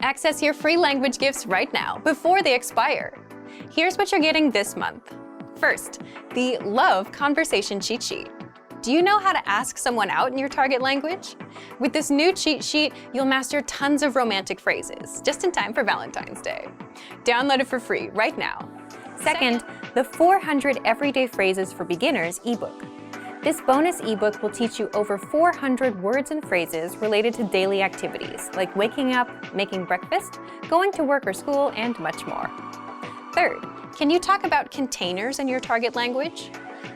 Access your free language gifts right now, before they expire. Here's what you're getting this month. First, the Love Conversation Cheat Sheet. Do you know how to ask someone out in your target language? With this new cheat sheet, you'll master tons of romantic phrases, just in time for Valentine's Day. Download it for free right now. Second, the 400 Everyday Phrases for Beginners ebook. This bonus ebook will teach you over 400 words and phrases related to daily activities, like waking up, making breakfast, going to work or school, and much more. Third, can you talk about containers in your target language?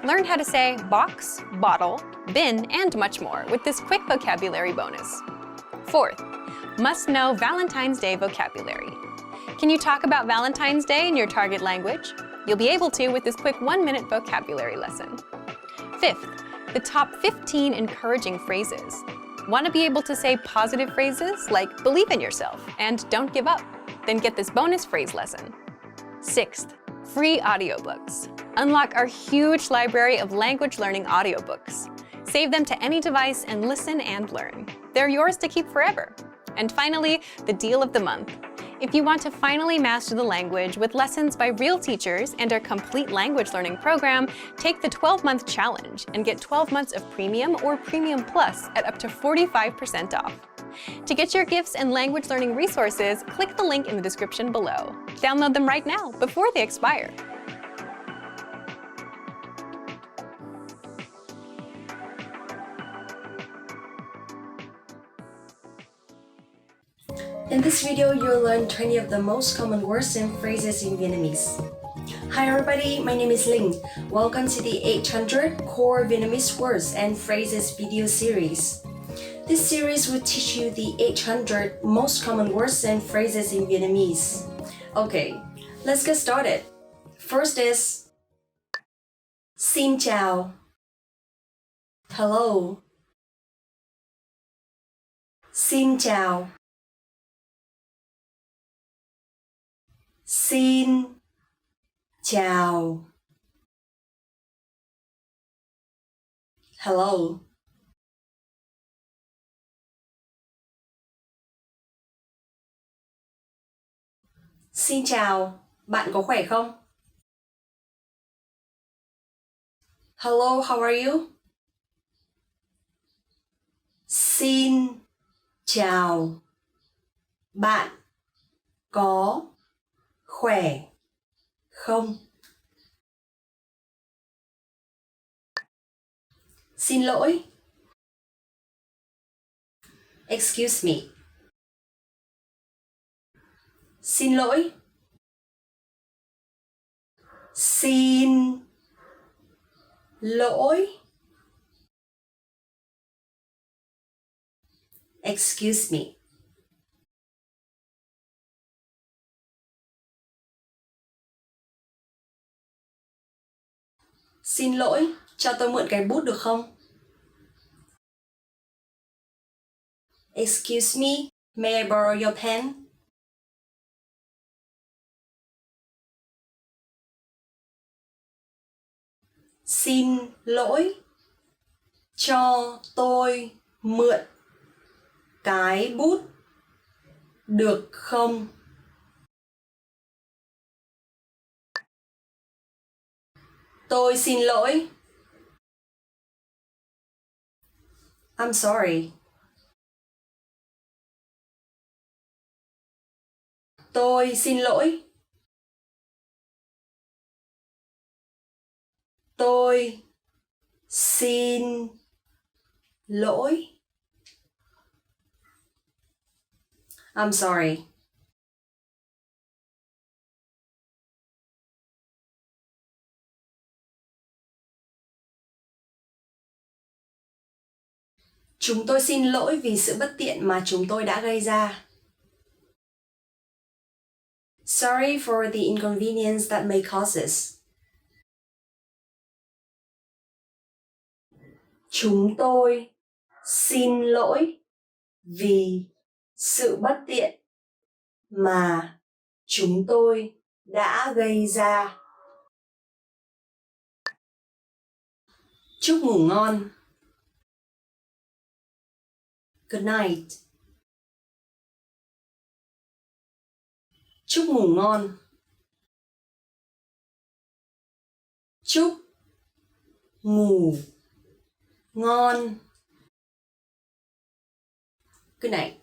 Learn how to say box, bottle, bin, and much more with this quick vocabulary bonus. Fourth, must-know Valentine's Day vocabulary. Can you talk about Valentine's Day in your target language? You'll be able to with this quick 1-minute vocabulary lesson. Fifth, the top 15 encouraging phrases. Want to be able to say positive phrases like believe in yourself and don't give up? Then get this bonus phrase lesson. Sixth, free audiobooks. Unlock our huge library of language learning audiobooks. Save them to any device and listen and learn. They're yours to keep forever. And finally, the deal of the month. If you want to finally master the language with lessons by real teachers and our complete language learning program, take the 12-month challenge and get 12 months of Premium or Premium Plus at up to 45% off. To get your gifts and language learning resources, click the link in the description below. Download them right now, before they expire. In this video, you'll learn 20 of the most common words and phrases in Vietnamese. Hi everybody, my name is Linh. Welcome to the 800 Core Vietnamese Words and Phrases video series. This series will teach you the 800 most common words and phrases in Vietnamese. Okay, let's get started. First is Xin chào. Hello. Xin chào. Xin chào. Hello. Xin chào, bạn có khỏe không? Hello, how are you? Xin chào, bạn có khỏe không? Xin lỗi. Excuse me. Xin lỗi. Xin lỗi. Excuse me. Xin lỗi, cho tôi mượn cái bút được không? Excuse me, may I borrow your pen? Xin lỗi, cho tôi mượn cái bút được không? Tôi xin lỗi. I'm sorry. Tôi xin lỗi. Tôi xin lỗi. I'm sorry. Chúng tôi xin lỗi vì sự bất tiện mà chúng tôi đã gây ra. Sorry for the inconvenience that may cause us. Chúng tôi xin lỗi vì sự bất tiện mà chúng tôi đã gây ra. Chúc ngủ ngon. Good night. Chúc ngủ ngon. Chúc ngủ ngon. Good night.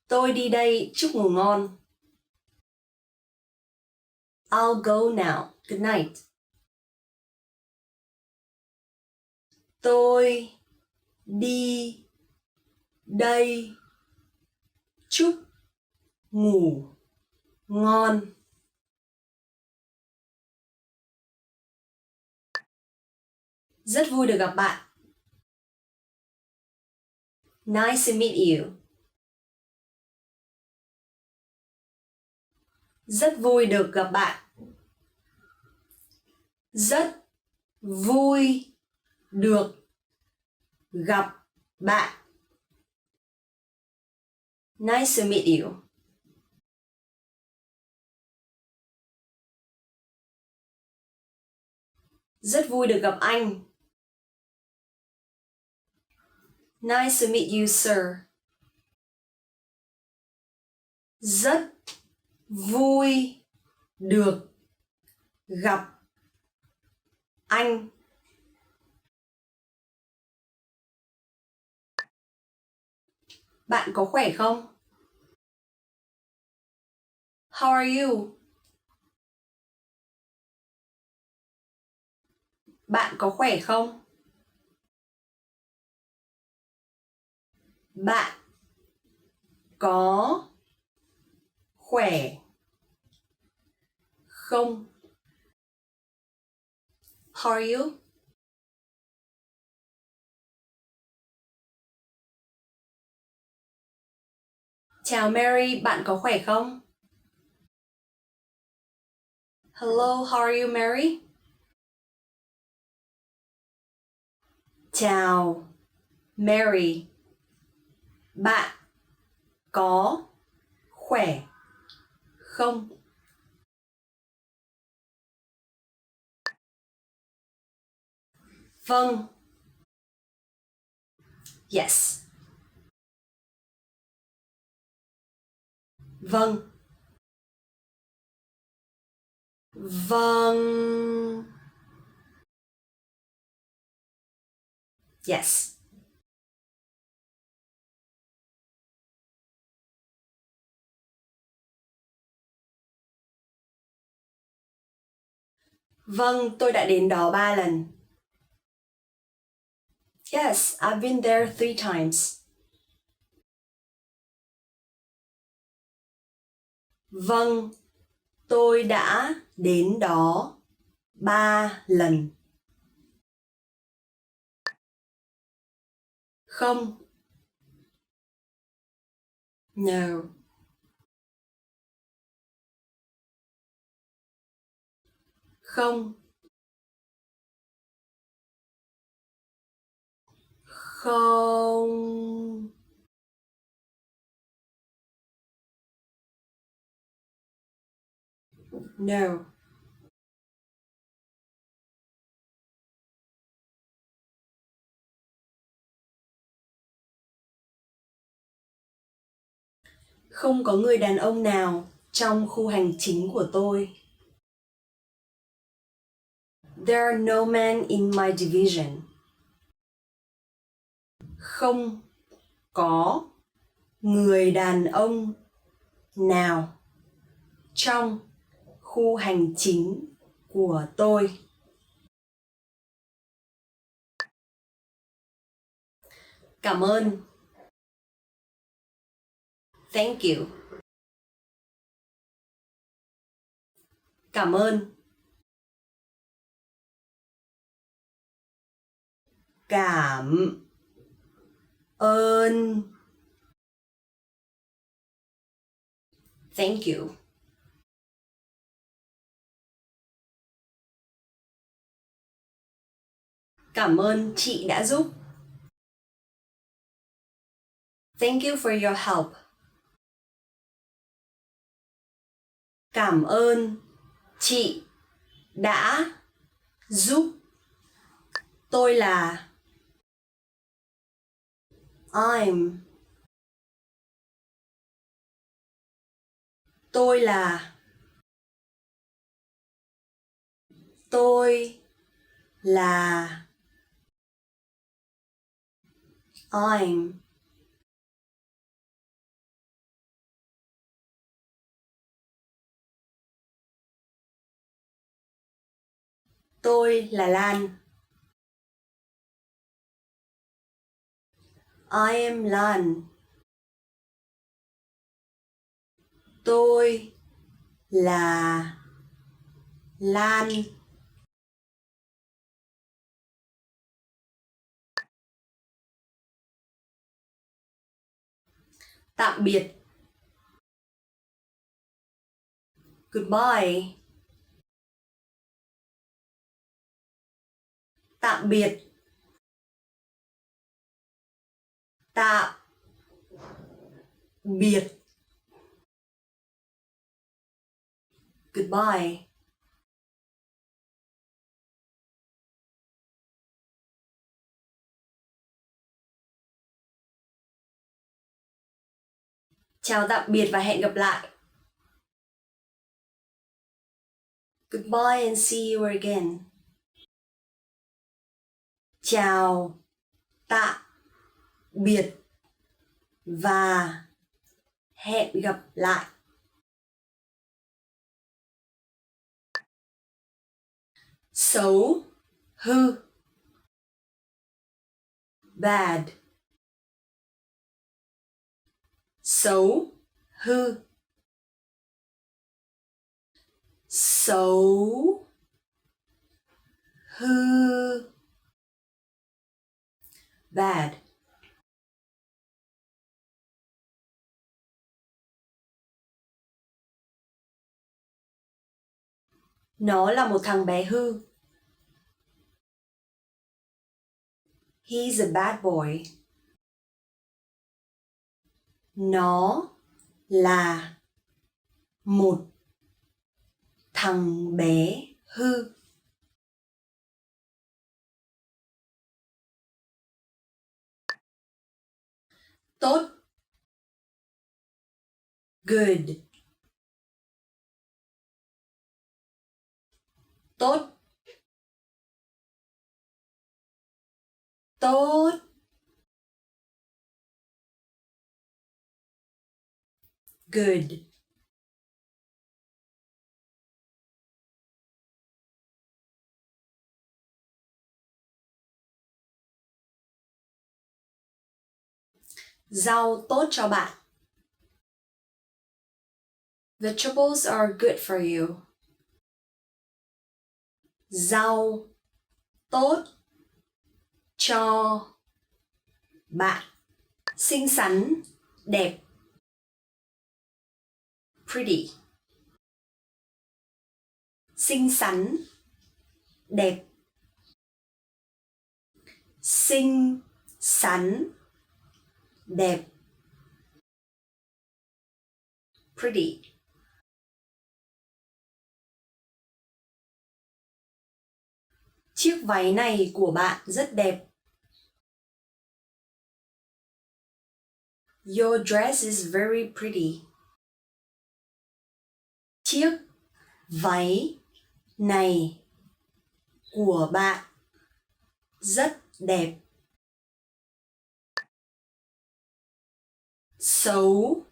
Tôi đi đây, chúc ngủ ngon. I'll go now. Good night. Tôi đi đây, chúc ngủ ngon. Rất vui được gặp bạn. Nice to meet you. Rất vui được gặp bạn. Rất vui được gặp bạn. Nice to meet you. Rất vui được gặp anh. Nice to meet you, sir. Rất vui được gặp anh. Bạn có khỏe không? How are you? Bạn có khỏe không? Bạn có khỏe không? How are you? Chào Mary, bạn có khỏe không? Hello, how are you, Mary? Chào Mary, bạn có khỏe không? Vâng. Yes. Vâng. Vâng. Yes. Vâng, tôi đã đến đó 3 lần. Yes, I've been there 3 times. Vâng, tôi đã đến đó 3 lần. Không. No. Không. Không. No. Không có người đàn ông nào trong khu hành chính của tôi. There are no men in my division. Không có người đàn ông nào trong khu hành chính của tôi. Cảm ơn. Thank you. Cảm ơn. Cảm ơn. Thank you. Cảm ơn chị đã giúp. Thank you for your help. Cảm ơn chị đã giúp. Tôi là I'm. Tôi là. Tôi là. I'm. Tôi là Lan. I am Lan. Tôi là Lan. Tạm biệt. Goodbye. Tạm biệt. Tạm biệt. Goodbye. Chào tạm biệt và hẹn gặp lại. Goodbye and see you again. Chào tạm biệt và hẹn gặp lại. Xấu, hư. Bad. Xấu, hư. Xấu, hư. Bad. Nó là một thằng bé hư. He's a bad boy. Nó là một thằng bé hư. Tốt. Good. Tốt. Tốt. Good. Rau tốt cho bạn. Vegetables are good for you. Rau tốt cho bạn. Xinh xắn, đẹp. Pretty. Xinh xắn, đẹp. Xinh xắn, đẹp. Pretty. Chiếc váy này của bạn rất đẹp. Your dress is very pretty. Chiếc váy này của bạn rất đẹp. Xấu,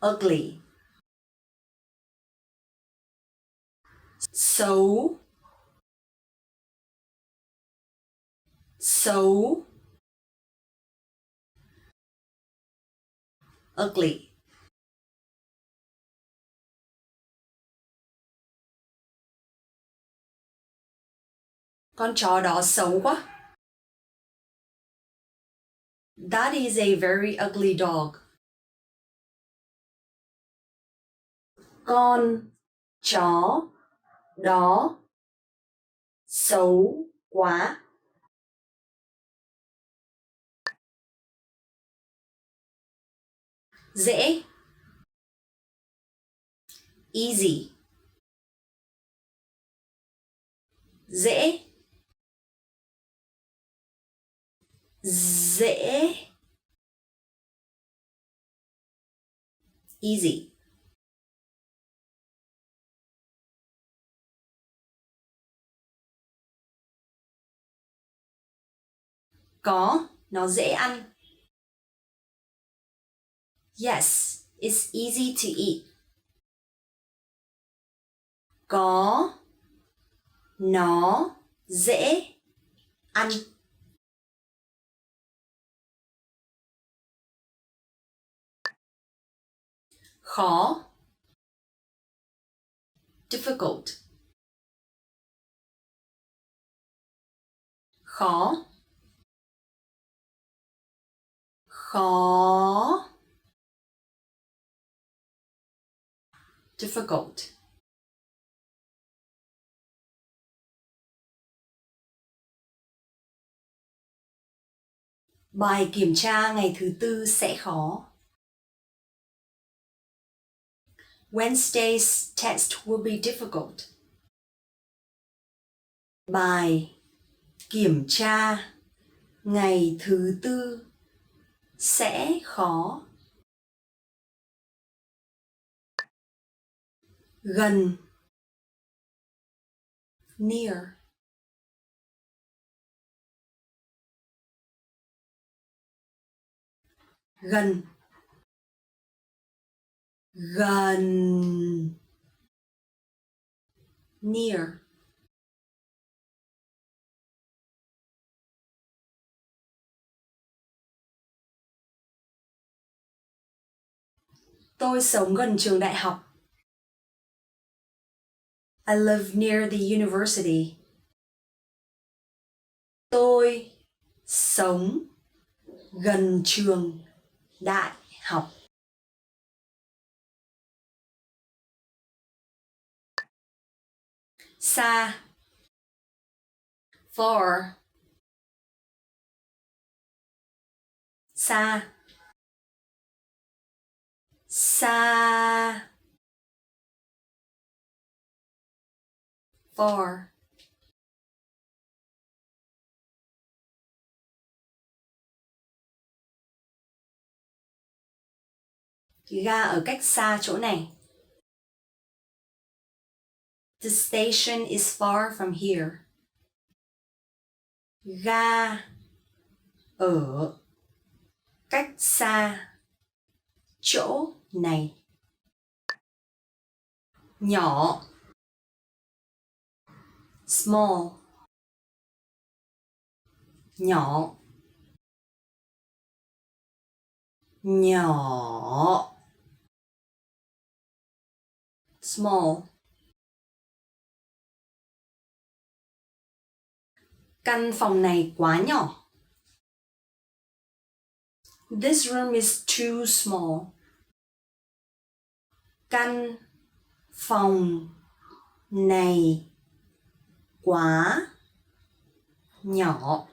ugly. Xấu, xấu, ugly. Con chó đó xấu quá. That is a very ugly dog. Con chó đó xấu quá. Dễ. Easy. Dễ. dễ, easy. Có, nó dễ ăn. Yes, it's easy to eat. Có, nó dễ ăn. Khó, difficult. Khó, khó, difficult. Bài kiểm tra ngày thứ Tư sẽ khó. Wednesday's test will be difficult. Bài kiểm tra ngày thứ Tư sẽ khó. Gần, near. Gần, gần, near. Tôi sống gần trường đại học. I live near the university. Tôi sống gần trường đại học. Xa, far. Xa, xa, far. Ga ở cách xa chỗ này. The station is far from here. Ga ở cách xa chỗ này. Nhỏ, small. Nhỏ, nhỏ, small. Căn phòng này quá nhỏ. This room is too small. Căn phòng này quá nhỏ.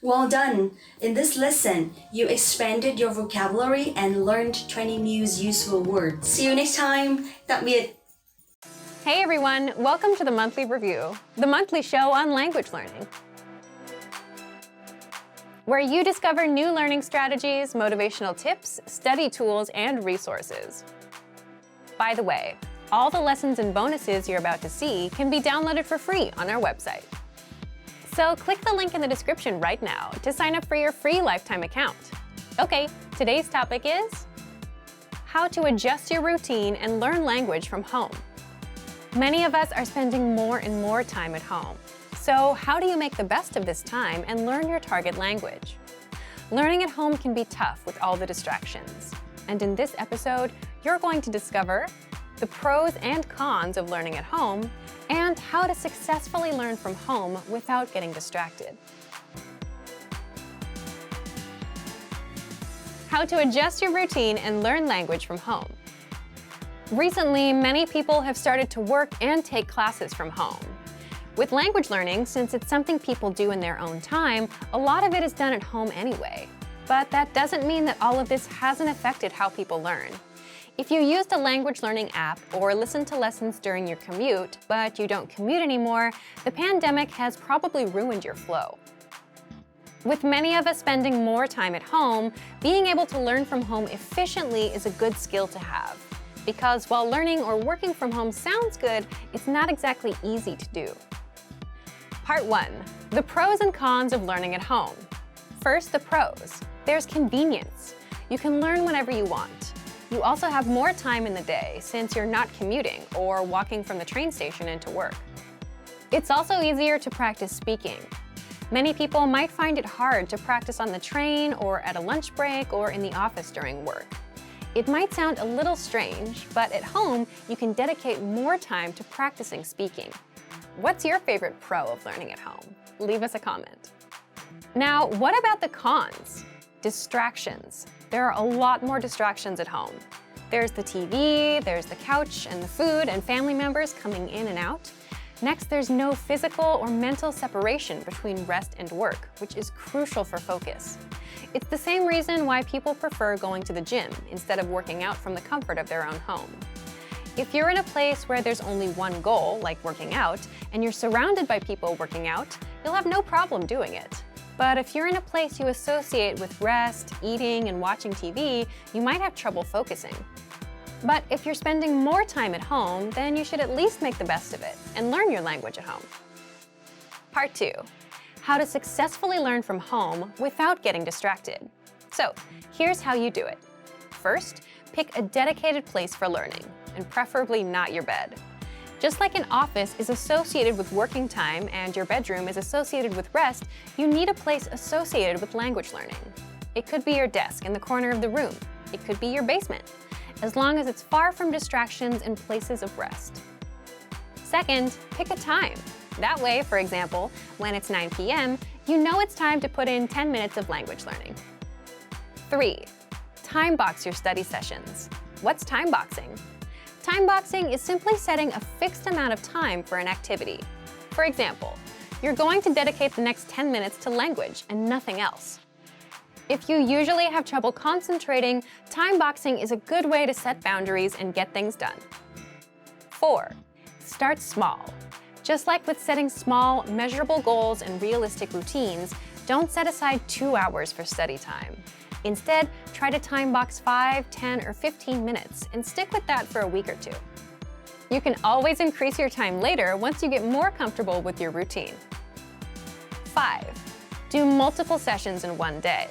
Well done! In this lesson, you expanded your vocabulary and learned 20 new useful words. See you next time! Tạm biệt! Hey everyone, welcome to the Monthly Review, the monthly show on language learning, where you discover new learning strategies, motivational tips, study tools, and resources. By the way, all the lessons and bonuses you're about to see can be downloaded for free on our website. So click the link in the description right now to sign up for your free lifetime account. Okay, today's topic is how to adjust your routine and learn language from home. Many of us are spending more and more time at home. So how do you make the best of this time and learn your target language? Learning at home can be tough with all the distractions. And in this episode, you're going to discover the pros and cons of learning at home and how to successfully learn from home without getting distracted. How to adjust your routine and learn language from home. Recently, many people have started to work and take classes from home. With language learning, since it's something people do in their own time, a lot of it is done at home anyway. But that doesn't mean that all of this hasn't affected how people learn. If you used a language learning app or listened to lessons during your commute, but you don't commute anymore, the pandemic has probably ruined your flow. With many of us spending more time at home, being able to learn from home efficiently is a good skill to have. Because while learning or working from home sounds good, it's not exactly easy to do. Part 1. The pros and cons of learning at home. First, the pros. There's convenience. You can learn whenever you want. You also have more time in the day since you're not commuting or walking from the train station into work. It's also easier to practice speaking. Many people might find it hard to practice on the train or at a lunch break or in the office during work. It might sound a little strange, but at home, you can dedicate more time to practicing speaking. What's your favorite pro of learning at home? Leave us a comment. Now, what about the cons? Distractions. There are a lot more distractions at home. There's the TV, there's the couch and the food and family members coming in and out. Next, there's no physical or mental separation between rest and work, which is crucial for focus. It's the same reason why people prefer going to the gym instead of working out from the comfort of their own home. If you're in a place where there's only one goal, like working out, and you're surrounded by people working out, you'll have no problem doing it. But if you're in a place you associate with rest, eating, and watching TV, you might have trouble focusing. But if you're spending more time at home, then you should at least make the best of it and learn your language at home. Part 2. How to successfully learn from home without getting distracted. So, here's how you do it. First, pick a dedicated place for learning, and preferably not your bed. Just like an office is associated with working time and your bedroom is associated with rest, you need a place associated with language learning. It could be your desk in the corner of the room. It could be your basement, as long as it's far from distractions and places of rest. Second, pick a time. That way, for example, when it's 9 p.m., you know it's time to put in 10 minutes of language learning. 3. Time box your study sessions. What's time boxing? Time boxing is simply setting a fixed amount of time for an activity. For example, you're going to dedicate the next 10 minutes to language and nothing else. If you usually have trouble concentrating, time boxing is a good way to set boundaries and get things done. 4. Start small. Just like with setting small, measurable goals and realistic routines, don't set aside 2 hours for study time. Instead, try to time box 5, 10, or 15 minutes and stick with that for a week or 2. You can always increase your time later once you get more comfortable with your routine. 5. Do multiple sessions in one day.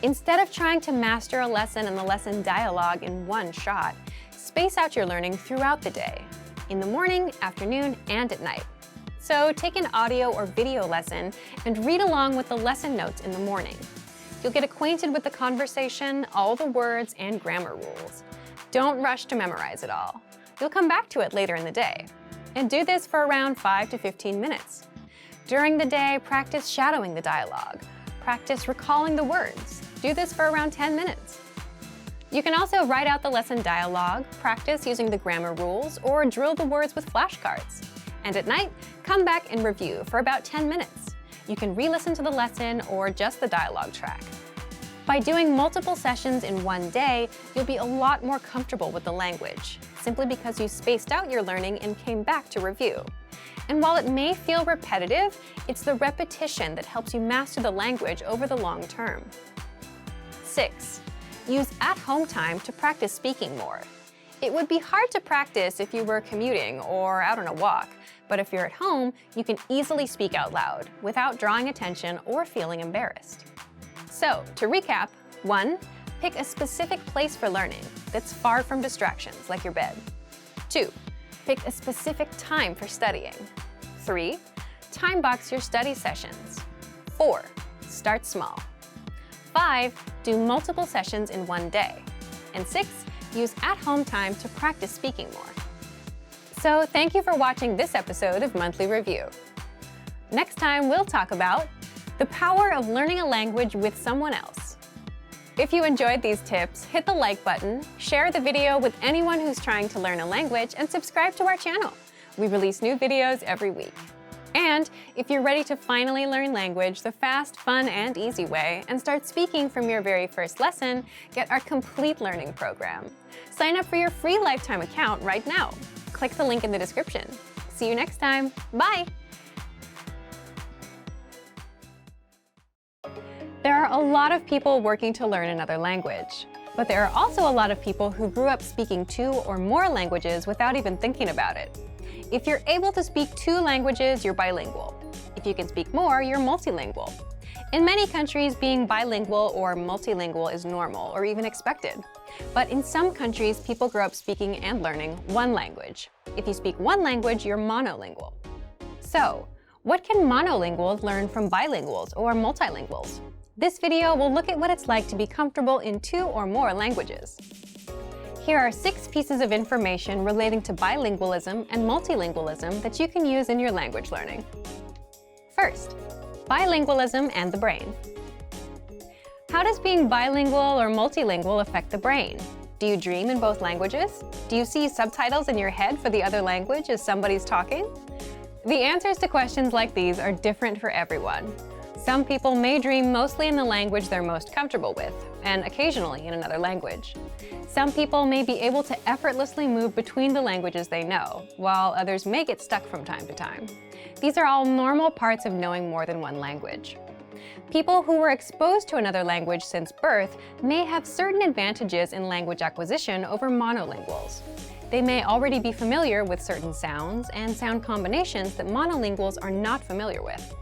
Instead of trying to master a lesson and the lesson dialogue in one shot, space out your learning throughout the day, in the morning, afternoon, and at night. So take an audio or video lesson and read along with the lesson notes in the morning. You'll get acquainted with the conversation, all the words, and grammar rules. Don't rush to memorize it all. You'll come back to it later in the day. And do this for around 5 to 15 minutes. During the day, practice shadowing the dialogue. Practice recalling the words. Do this for around 10 minutes. You can also write out the lesson dialogue, practice using the grammar rules, or drill the words with flashcards. And at night, come back and review for about 10 minutes. You can re-listen to the lesson or just the dialogue track. By doing multiple sessions in one day, you'll be a lot more comfortable with the language, simply because you spaced out your learning and came back to review. And while it may feel repetitive, it's the repetition that helps you master the language over the long term. 6. Use at-home time to practice speaking more. It would be hard to practice if you were commuting or out on a walk, but if you're at home, you can easily speak out loud without drawing attention or feeling embarrassed. So, to recap, 1. Pick a specific place for learning that's far from distractions like your bed. 2. Pick a specific time for studying. 3. Time box your study sessions. 4. Start small. 5. Do multiple sessions in one day. And 6. Use at-home time to practice speaking more. So thank you for watching this episode of Monthly Review. Next time, we'll talk about the power of learning a language with someone else. If you enjoyed these tips, hit the like button, share the video with anyone who's trying to learn a language, and subscribe to our channel. We release new videos every week. And if you're ready to finally learn language the fast, fun, and easy way and start speaking from your very first lesson, get our complete learning program. Sign up for your free lifetime account right now. Click the link in the description. See you next time. Bye! There are a lot of people working to learn another language, but there are also a lot of people who grew up speaking 2 or more languages without even thinking about it. If you're able to speak 2 languages, you're bilingual. If you can speak more, you're multilingual. In many countries, being bilingual or multilingual is normal or even expected. But in some countries, people grow up speaking and learning 1 language. If you speak 1 language, you're monolingual. So, what can monolinguals learn from bilinguals or multilinguals? This video will look at what it's like to be comfortable in 2 or more languages. Here are 6 pieces of information relating to bilingualism and multilingualism that you can use in your language learning. First, bilingualism and the brain. How does being bilingual or multilingual affect the brain? Do you dream in both languages? Do you see subtitles in your head for the other language as somebody's talking? The answers to questions like these are different for everyone. Some people may dream mostly in the language they're most comfortable with, and occasionally in another language. Some people may be able to effortlessly move between the languages they know, while others may get stuck from time to time. These are all normal parts of knowing more than 1 language. People who were exposed to another language since birth may have certain advantages in language acquisition over monolinguals. They may already be familiar with certain sounds and sound combinations that monolinguals are not familiar with.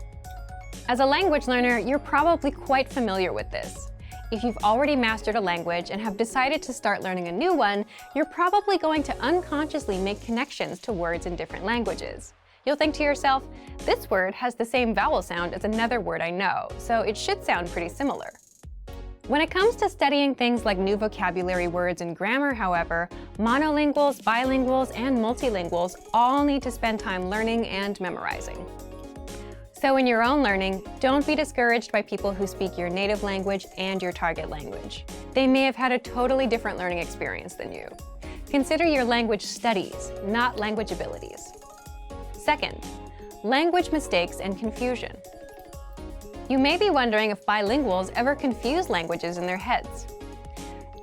As a language learner, you're probably quite familiar with this. If you've already mastered a language and have decided to start learning a new one, you're probably going to unconsciously make connections to words in different languages. You'll think to yourself, this word has the same vowel sound as another word I know, so it should sound pretty similar. When it comes to studying things like new vocabulary words and grammar, however, monolinguals, bilinguals, and multilinguals all need to spend time learning and memorizing. So in your own learning, don't be discouraged by people who speak your native language and your target language. They may have had a totally different learning experience than you. Consider your language studies, not language abilities. Second, language mistakes and confusion. You may be wondering if bilinguals ever confuse languages in their heads.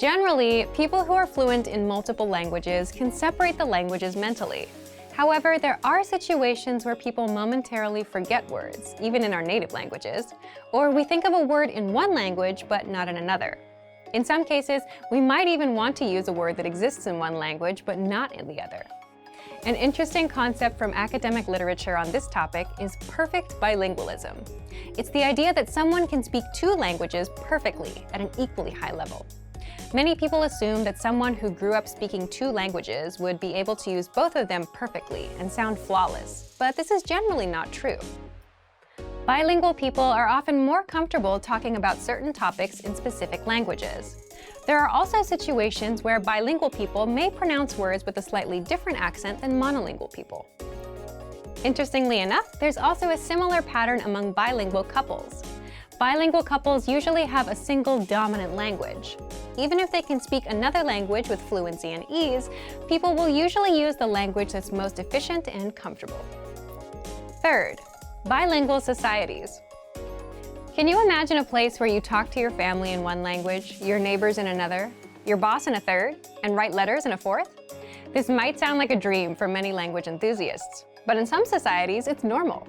Generally, people who are fluent in multiple languages can separate the languages mentally. However, there are situations where people momentarily forget words, even in our native languages, or we think of a word in one language but not in another. In some cases, we might even want to use a word that exists in one language but not in the other. An interesting concept from academic literature on this topic is perfect bilingualism. It's the idea that someone can speak 2 languages perfectly at an equally high level. Many people assume that someone who grew up speaking 2 languages would be able to use both of them perfectly and sound flawless, but this is generally not true. Bilingual people are often more comfortable talking about certain topics in specific languages. There are also situations where bilingual people may pronounce words with a slightly different accent than monolingual people. Interestingly enough, there's also a similar pattern among bilingual couples. Bilingual couples usually have a single dominant language. Even if they can speak another language with fluency and ease, people will usually use the language that's most efficient and comfortable. Third, bilingual societies. Can you imagine a place where you talk to your family in one language, your neighbors in another, your boss in a third, and write letters in a fourth? This might sound like a dream for many language enthusiasts, but in some societies, it's normal.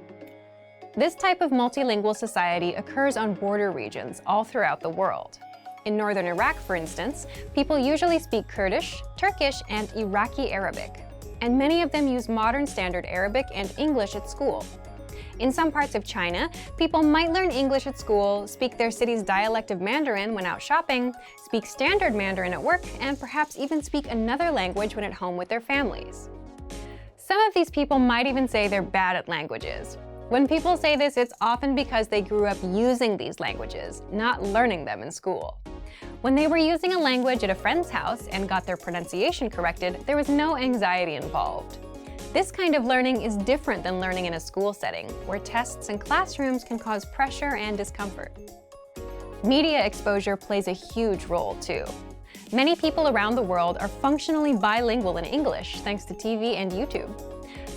This type of multilingual society occurs on border regions all throughout the world. In northern Iraq, for instance, people usually speak Kurdish, Turkish, and Iraqi Arabic, and many of them use modern standard Arabic and English at school. In some parts of China, people might learn English at school, speak their city's dialect of Mandarin when out shopping, speak standard Mandarin at work, and perhaps even speak another language when at home with their families. Some of these people might even say they're bad at languages. When people say this, it's often because they grew up using these languages, not learning them in school. When they were using a language at a friend's house and got their pronunciation corrected, there was no anxiety involved. This kind of learning is different than learning in a school setting, where tests and classrooms can cause pressure and discomfort. Media exposure plays a huge role, too. Many people around the world are functionally bilingual in English thanks to TV and YouTube.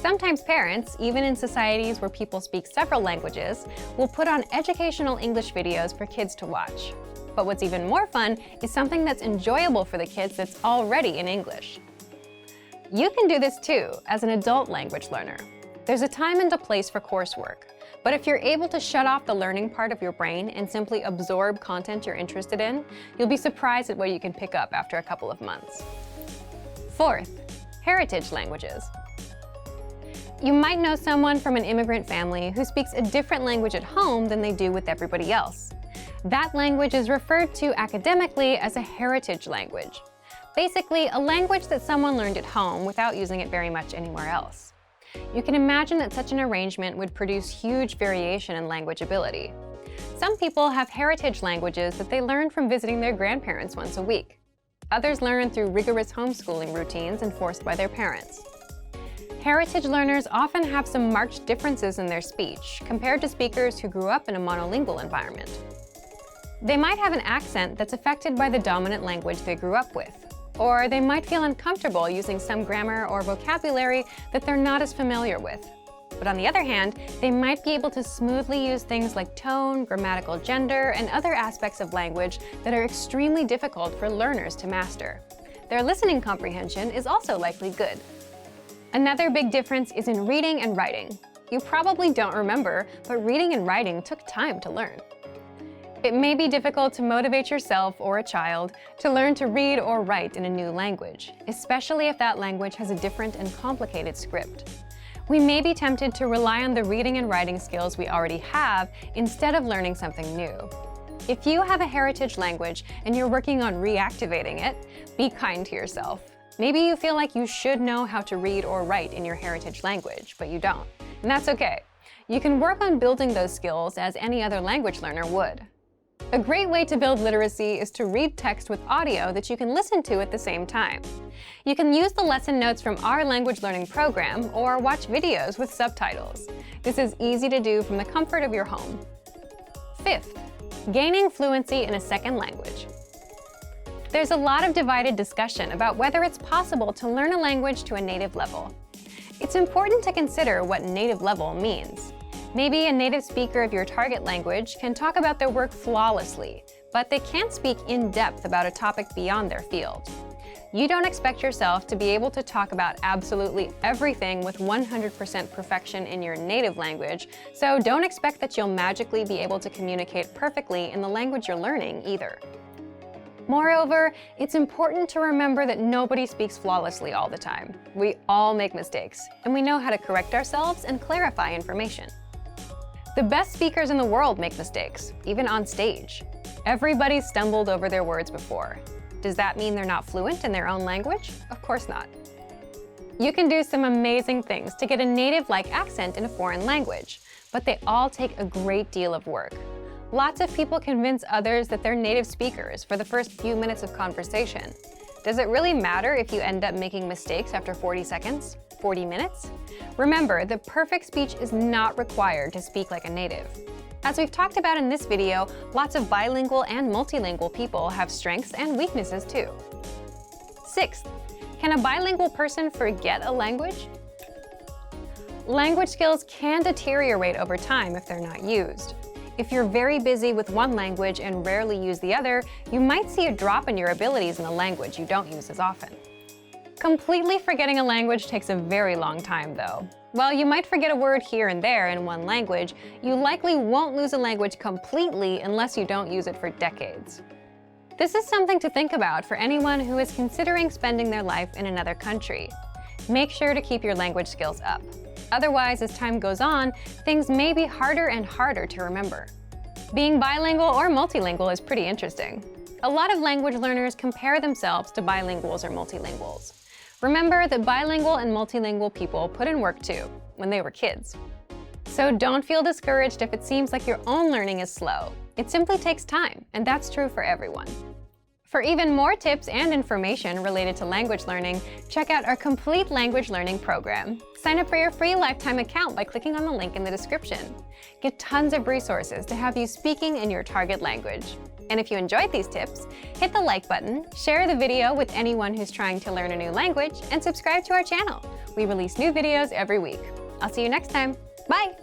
Sometimes parents, even in societies where people speak several languages, will put on educational English videos for kids to watch. But what's even more fun is something that's enjoyable for the kids that's already in English. You can do this too, as an adult language learner. There's a time and a place for coursework, But if you're able to shut off the learning part of your brain and simply absorb content you're interested in, you'll be surprised at what you can pick up after a couple of months. Fourth, heritage languages. You might know someone from an immigrant family who speaks a different language at home than they do with everybody else. That language is referred to academically as a heritage language. Basically, a language that someone learned at home without using it very much anywhere else. You can imagine that such an arrangement would produce huge variation in language ability. Some people have heritage languages that they learn from visiting their grandparents once a week. Others learn through rigorous homeschooling routines enforced by their parents. Heritage learners often have some marked differences in their speech compared to speakers who grew up in a monolingual environment. They might have an accent that's affected by the dominant language they grew up with, or they might feel uncomfortable using some grammar or vocabulary that they're not as familiar with. But on the other hand, they might be able to smoothly use things like tone, grammatical gender, and other aspects of language that are extremely difficult for learners to master. Their listening comprehension is also likely good. Another big difference is in reading and writing. You probably don't remember, but reading and writing took time to learn. It may be difficult to motivate yourself or a child to learn to read or write in a new language, especially if that language has a different and complicated script. We may be tempted to rely on the reading and writing skills we already have instead of learning something new. If you have a heritage language and you're working on reactivating it, be kind to yourself. Maybe you feel like you should know how to read or write in your heritage language, but you don't. And that's okay. You can work on building those skills as any other language learner would. A great way to build literacy is to read text with audio that you can listen to at the same time. You can use the lesson notes from our language learning program or watch videos with subtitles. This is easy to do from the comfort of your home. Fifth, gaining fluency in a second language. There's a lot of divided discussion about whether it's possible to learn a language to a native level. It's important to consider what native level means. Maybe a native speaker of your target language can talk about their work flawlessly, but they can't speak in depth about a topic beyond their field. You don't expect yourself to be able to talk about absolutely everything with 100% perfection in your native language, so don't expect that you'll magically be able to communicate perfectly in the language you're learning either. Moreover, it's important to remember that nobody speaks flawlessly all the time. We all make mistakes, and we know how to correct ourselves and clarify information. The best speakers in the world make mistakes, even on stage. Everybody's stumbled over their words before. Does that mean they're not fluent in their own language? Of course not. You can do some amazing things to get a native-like accent in a foreign language, but they all take a great deal of work. Lots of people convince others that they're native speakers for the first few minutes of conversation. Does it really matter if you end up making mistakes after 40 seconds? 40 minutes? Remember, the perfect speech is not required to speak like a native. As we've talked about in this video, lots of bilingual and multilingual people have strengths and weaknesses too. Sixth, can a bilingual person forget a language? Language skills can deteriorate over time if they're not used. If you're very busy with one language and rarely use the other, you might see a drop in your abilities in the language you don't use as often. Completely forgetting a language takes a very long time, though. While you might forget a word here and there in one language, you likely won't lose a language completely unless you don't use it for decades. This is something to think about for anyone who is considering spending their life in another country. Make sure to keep your language skills up. Otherwise, as time goes on, things may be harder and harder to remember. Being bilingual or multilingual is pretty interesting. A lot of language learners compare themselves to bilinguals or multilinguals. Remember that bilingual and multilingual people put in work too, when they were kids. So don't feel discouraged if it seems like your own learning is slow. It simply takes time, and that's true for everyone. For even more tips and information related to language learning, check out our complete language learning program. Sign up for your free lifetime account by clicking on the link in the description. Get tons of resources to have you speaking in your target language. And if you enjoyed these tips, hit the like button, share the video with anyone who's trying to learn a new language, and subscribe to our channel. We release new videos every week. I'll see you next time. Bye!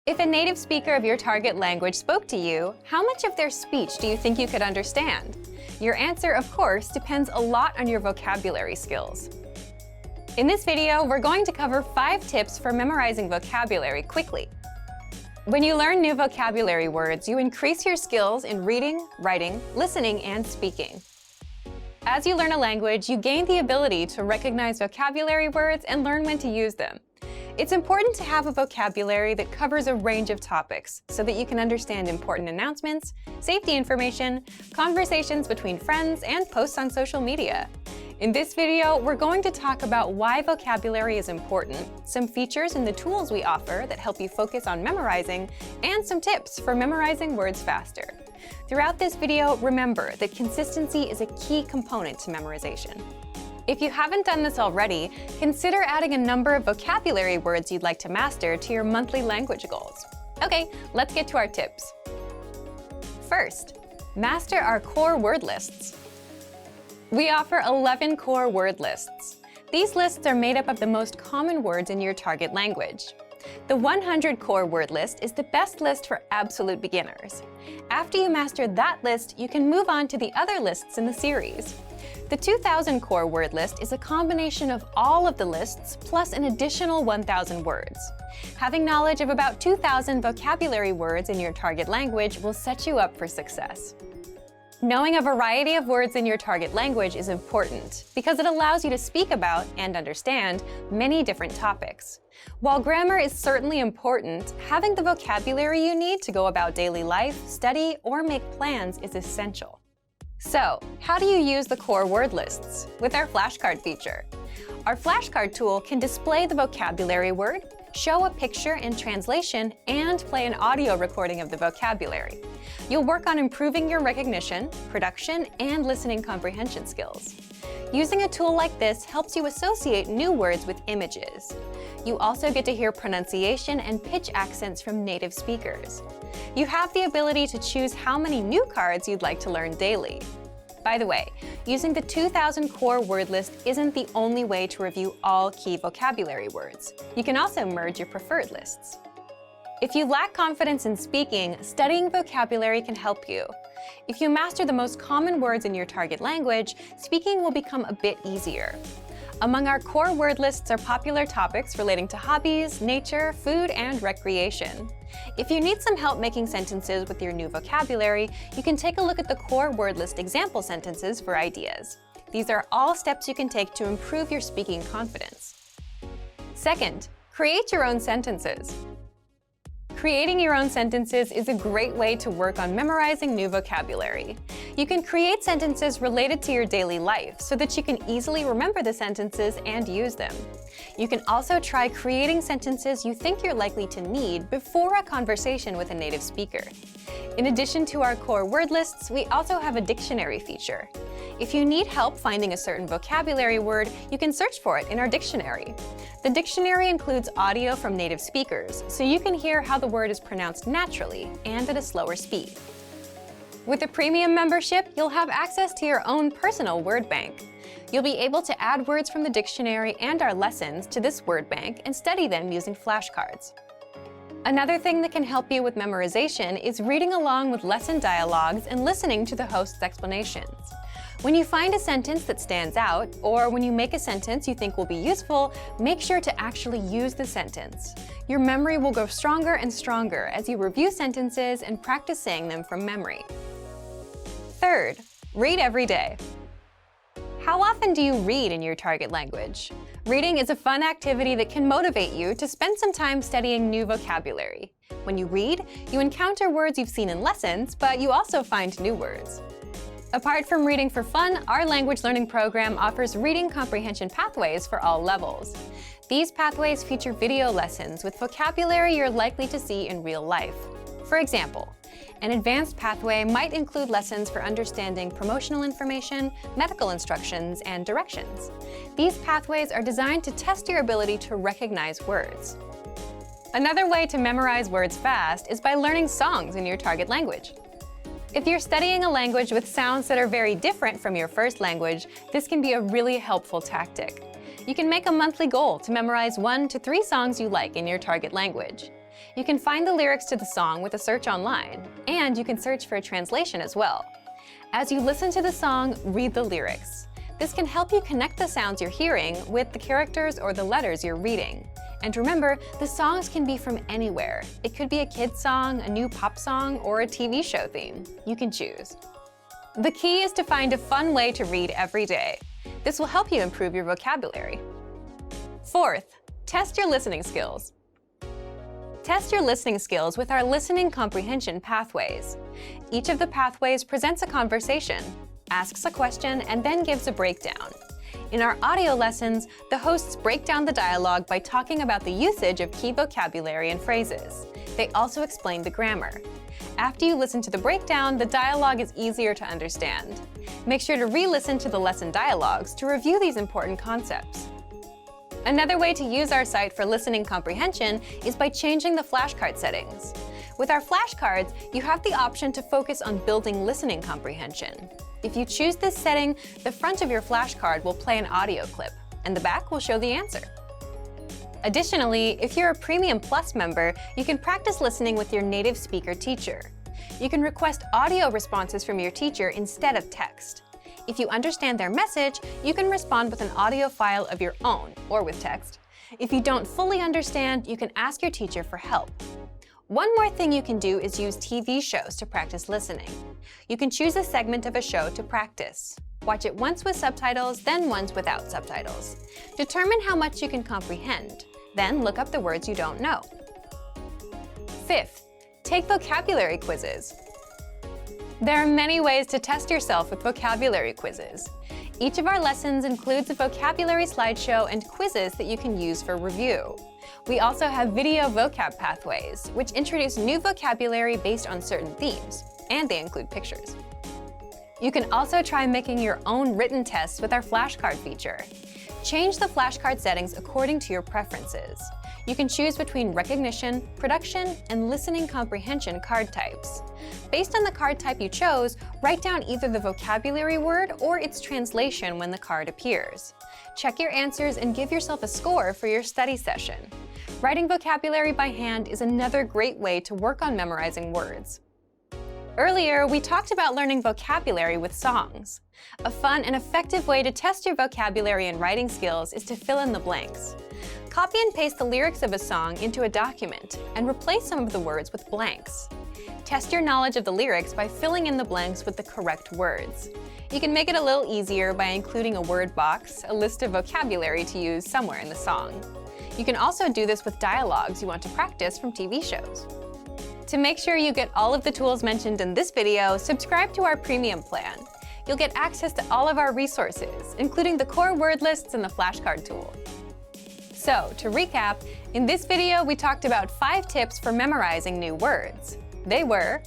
If a native speaker of your target language spoke to you, how much of their speech do you think you could understand? Your answer, of course, depends a lot on your vocabulary skills. In this video, we're going to cover 5 tips for memorizing vocabulary quickly. When you learn new vocabulary words, you increase your skills in reading, writing, listening, and speaking. As you learn a language, you gain the ability to recognize vocabulary words and learn when to use them. It's important to have a vocabulary that covers a range of topics so that you can understand important announcements, safety information, conversations between friends, and posts on social media. In this video, we're going to talk about why vocabulary is important, some features in the tools we offer that help you focus on memorizing, and some tips for memorizing words faster. Throughout this video, remember that consistency is a key component to memorization. If you haven't done this already, consider adding a number of vocabulary words you'd like to master to your monthly language goals. Okay, let's get to our tips. First, master our core word lists. We offer 11 core word lists. These lists are made up of the most common words in your target language. The 100 core word list is the best list for absolute beginners. After you master that list, you can move on to the other lists in the series. The 2000 core word list is a combination of all of the lists plus an additional 1,000 words. Having knowledge of about 2,000 vocabulary words in your target language will set you up for success. Knowing a variety of words in your target language is important because it allows you to speak about and understand many different topics. While grammar is certainly important, having the vocabulary you need to go about daily life, study, or make plans is essential. So, how do you use the core word lists? With our flashcard feature. Our flashcard tool can display the vocabulary word, show a picture and translation, and play an audio recording of the vocabulary. You'll work on improving your recognition, production, and listening comprehension skills. Using a tool like this helps you associate new words with images. You also get to hear pronunciation and pitch accents from native speakers. You have the ability to choose how many new cards you'd like to learn daily. By the way, using the 2000 core word list isn't the only way to review all key vocabulary words. You can also merge your preferred lists. If you lack confidence in speaking, studying vocabulary can help you. If you master the most common words in your target language, speaking will become a bit easier. Among our core word lists are popular topics relating to hobbies, nature, food, and recreation. If you need some help making sentences with your new vocabulary, you can take a look at the core word list example sentences for ideas. These are all steps you can take to improve your speaking confidence. Second, create your own sentences. Creating your own sentences is a great way to work on memorizing new vocabulary. You can create sentences related to your daily life so that you can easily remember the sentences and use them. You can also try creating sentences you think you're likely to need before a conversation with a native speaker. In addition to our core word lists, we also have a dictionary feature. If you need help finding a certain vocabulary word, you can search for it in our dictionary. The dictionary includes audio from native speakers, so you can hear how the word is pronounced naturally and at a slower speed. With a premium membership, you'll have access to your own personal word bank. You'll be able to add words from the dictionary and our lessons to this word bank and study them using flashcards. Another thing that can help you with memorization is reading along with lesson dialogues and listening to the host's explanations. When you find a sentence that stands out, or when you make a sentence you think will be useful, make sure to actually use the sentence. Your memory will grow stronger and stronger as you review sentences and practice saying them from memory. Third, read every day. How often do you read in your target language? Reading is a fun activity that can motivate you to spend some time studying new vocabulary. When you read, you encounter words you've seen in lessons, but you also find new words. Apart from reading for fun, our language learning program offers reading comprehension pathways for all levels. These pathways feature video lessons with vocabulary you're likely to see in real life. For example, an advanced pathway might include lessons for understanding promotional information, medical instructions, and directions. These pathways are designed to test your ability to recognize words. Another way to memorize words fast is by learning songs in your target language. If you're studying a language with sounds that are very different from your first language, this can be a really helpful tactic. You can make a monthly goal to memorize 1 to 3 songs you like in your target language. You can find the lyrics to the song with a search online, and you can search for a translation as well. As you listen to the song, read the lyrics. This can help you connect the sounds you're hearing with the characters or the letters you're reading. And remember, the songs can be from anywhere. It could be a kid's song, a new pop song, or a TV show theme. You can choose. The key is to find a fun way to read every day. This will help you improve your vocabulary. Fourth, test your listening skills. Test your listening skills with our listening comprehension pathways. Each of the pathways presents a conversation, asks a question, and then gives a breakdown. In our audio lessons, the hosts break down the dialogue by talking about the usage of key vocabulary and phrases. They also explain the grammar. After you listen to the breakdown, the dialogue is easier to understand. Make sure to re-listen to the lesson dialogues to review these important concepts. Another way to use our site for listening comprehension is by changing the flashcard settings. With our flashcards, you have the option to focus on building listening comprehension. If you choose this setting, the front of your flashcard will play an audio clip, and the back will show the answer. Additionally, if you're a Premium Plus member, you can practice listening with your native speaker teacher. You can request audio responses from your teacher instead of text. If you understand their message, you can respond with an audio file of your own, or with text. If you don't fully understand, you can ask your teacher for help. One more thing you can do is use TV shows to practice listening. You can choose a segment of a show to practice. Watch it once with subtitles, then once without subtitles. Determine how much you can comprehend. Then look up the words you don't know. Fifth, take vocabulary quizzes. There are many ways to test yourself with vocabulary quizzes. Each of our lessons includes a vocabulary slideshow and quizzes that you can use for review. We also have video vocab pathways, which introduce new vocabulary based on certain themes, and they include pictures. You can also try making your own written tests with our flashcard feature. Change the flashcard settings according to your preferences. You can choose between recognition, production, and listening comprehension card types. Based on the card type you chose, write down either the vocabulary word or its translation when the card appears. Check your answers and give yourself a score for your study session. Writing vocabulary by hand is another great way to work on memorizing words. Earlier, we talked about learning vocabulary with songs. A fun and effective way to test your vocabulary and writing skills is to fill in the blanks. Copy and paste the lyrics of a song into a document and replace some of the words with blanks. Test your knowledge of the lyrics by filling in the blanks with the correct words. You can make it a little easier by including a word box, a list of vocabulary to use somewhere in the song. You can also do this with dialogues you want to practice from TV shows. To make sure you get all of the tools mentioned in this video, subscribe to our premium plan. You'll get access to all of our resources, including the core word lists and the flashcard tool. So, to recap, in this video we talked about 5 tips for memorizing new words. They were: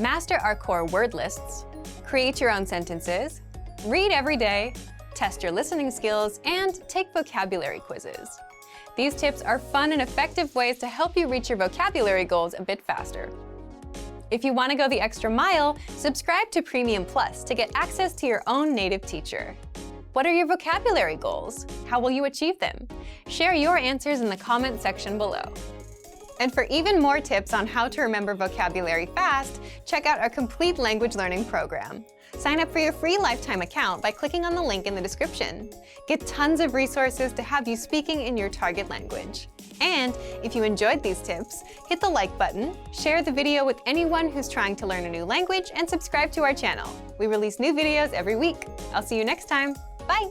master our core word lists, create your own sentences, read every day, test your listening skills, and take vocabulary quizzes. These tips are fun and effective ways to help you reach your vocabulary goals a bit faster. If you want to go the extra mile, subscribe to Premium Plus to get access to your own native teacher. What are your vocabulary goals? How will you achieve them? Share your answers in the comment section below. And for even more tips on how to remember vocabulary fast, check out our complete language learning program. Sign up for your free lifetime account by clicking on the link in the description. Get tons of resources to have you speaking in your target language. And if you enjoyed these tips, hit the like button, share the video with anyone who's trying to learn a new language, and subscribe to our channel. We release new videos every week. I'll see you next time. Bye!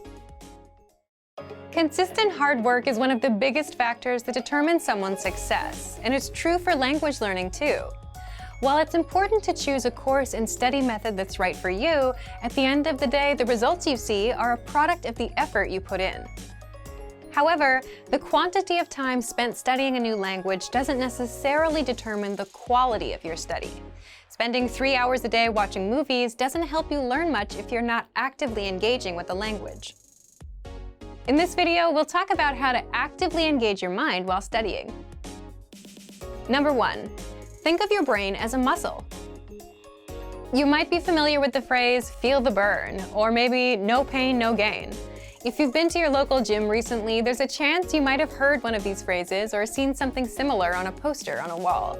Consistent hard work is one of the biggest factors that determine someone's success, and it's true for language learning too. While it's important to choose a course and study method that's right for you, at the end of the day, the results you see are a product of the effort you put in. However, the quantity of time spent studying a new language doesn't necessarily determine the quality of your study. Spending 3 hours a day watching movies doesn't help you learn much if you're not actively engaging with the language. In this video, we'll talk about how to actively engage your mind while studying. Number 1. Think of your brain as a muscle. You might be familiar with the phrase, "feel the burn," or maybe "no pain, no gain." If you've been to your local gym recently, there's a chance you might have heard one of these phrases or seen something similar on a poster on a wall.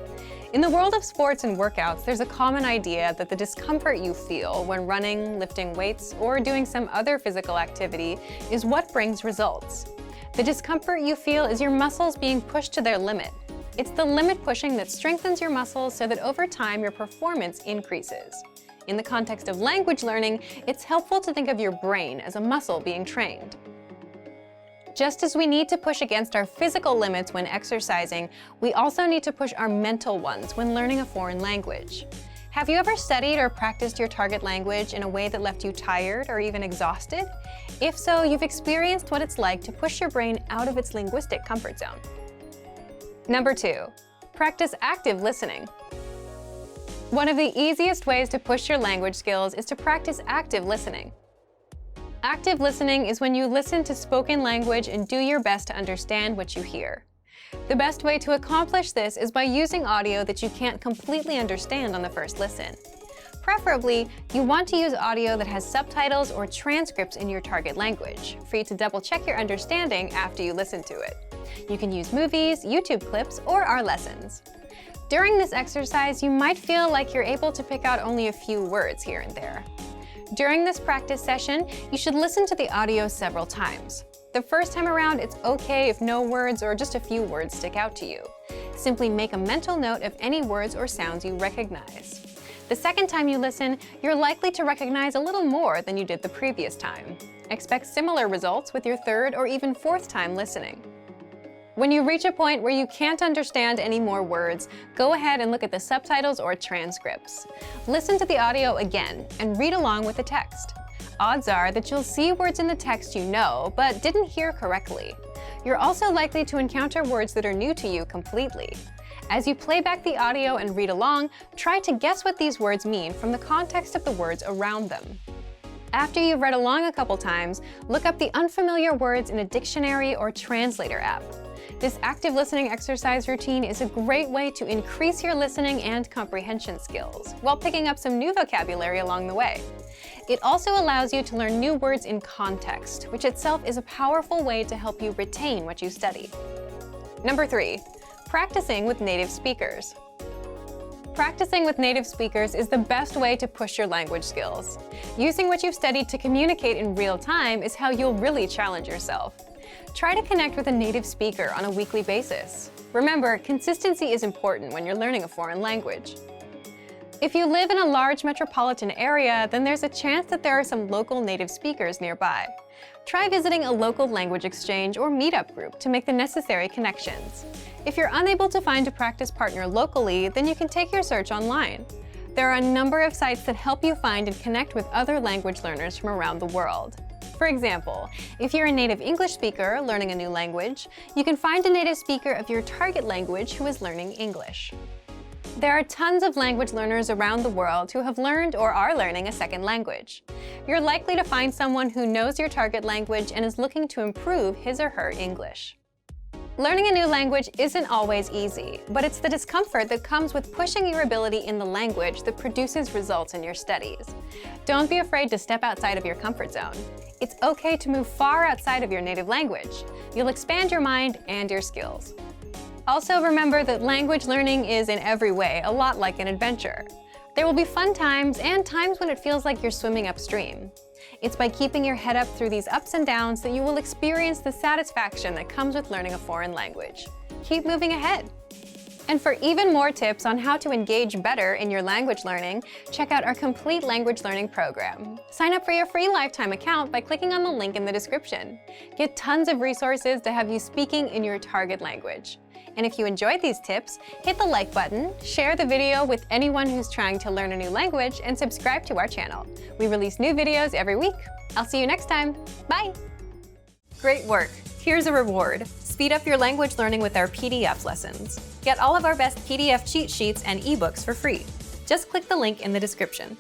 In the world of sports and workouts, there's a common idea that the discomfort you feel when running, lifting weights, or doing some other physical activity is what brings results. The discomfort you feel is your muscles being pushed to their limit. It's the limit pushing that strengthens your muscles so that over time your performance increases. In the context of language learning, it's helpful to think of your brain as a muscle being trained. Just as we need to push against our physical limits when exercising, we also need to push our mental ones when learning a foreign language. Have you ever studied or practiced your target language in a way that left you tired or even exhausted? If so, you've experienced what it's like to push your brain out of its linguistic comfort zone. Number 2, practice active listening. One of the easiest ways to push your language skills is to practice active listening. Active listening is when you listen to spoken language and do your best to understand what you hear. The best way to accomplish this is by using audio that you can't completely understand on the first listen. Preferably, you want to use audio that has subtitles or transcripts in your target language for you to double-check your understanding after you listen to it. You can use movies, YouTube clips, or our lessons. During this exercise, you might feel like you're able to pick out only a few words here and there. During this practice session, you should listen to the audio several times. The first time around, it's okay if no words or just a few words stick out to you. Simply make a mental note of any words or sounds you recognize. The second time you listen, you're likely to recognize a little more than you did the previous time. Expect similar results with your third or even fourth time listening. When you reach a point where you can't understand any more words, go ahead and look at the subtitles or transcripts. Listen to the audio again and read along with the text. Odds are that you'll see words in the text you know, but didn't hear correctly. You're also likely to encounter words that are new to you completely. As you play back the audio and read along, try to guess what these words mean from the context of the words around them. After you've read along a couple times, look up the unfamiliar words in a dictionary or translator app. This active listening exercise routine is a great way to increase your listening and comprehension skills, while picking up some new vocabulary along the way. It also allows you to learn new words in context, which itself is a powerful way to help you retain what you study. Number 3, practicing with native speakers. Practicing with native speakers is the best way to push your language skills. Using what you've studied to communicate in real time is how you'll really challenge yourself. Try to connect with a native speaker on a weekly basis. Remember, consistency is important when you're learning a foreign language. If you live in a large metropolitan area, then there's a chance that there are some local native speakers nearby. Try visiting a local language exchange or meetup group to make the necessary connections. If you're unable to find a practice partner locally, then you can take your search online. There are a number of sites that help you find and connect with other language learners from around the world. For example, if you're a native English speaker learning a new language, you can find a native speaker of your target language who is learning English. There are tons of language learners around the world who have learned or are learning a second language. You're likely to find someone who knows your target language and is looking to improve his or her English. Learning a new language isn't always easy, but it's the discomfort that comes with pushing your ability in the language that produces results in your studies. Don't be afraid to step outside of your comfort zone. It's okay to move far outside of your native language. You'll expand your mind and your skills. Also remember that language learning is in every way a lot like an adventure. There will be fun times and times when it feels like you're swimming upstream. It's by keeping your head up through these ups and downs that you will experience the satisfaction that comes with learning a foreign language. Keep moving ahead. And for even more tips on how to engage better in your language learning, check out our complete language learning program. Sign up for your free lifetime account by clicking on the link in the description. Get tons of resources to have you speaking in your target language. And if you enjoyed these tips, hit the like button, share the video with anyone who's trying to learn a new language, and subscribe to our channel. We release new videos every week. I'll see you next time. Bye! Great work! Here's a reward. Speed up your language learning with our PDF lessons. Get all of our best PDF cheat sheets and ebooks for free. Just click the link in the description.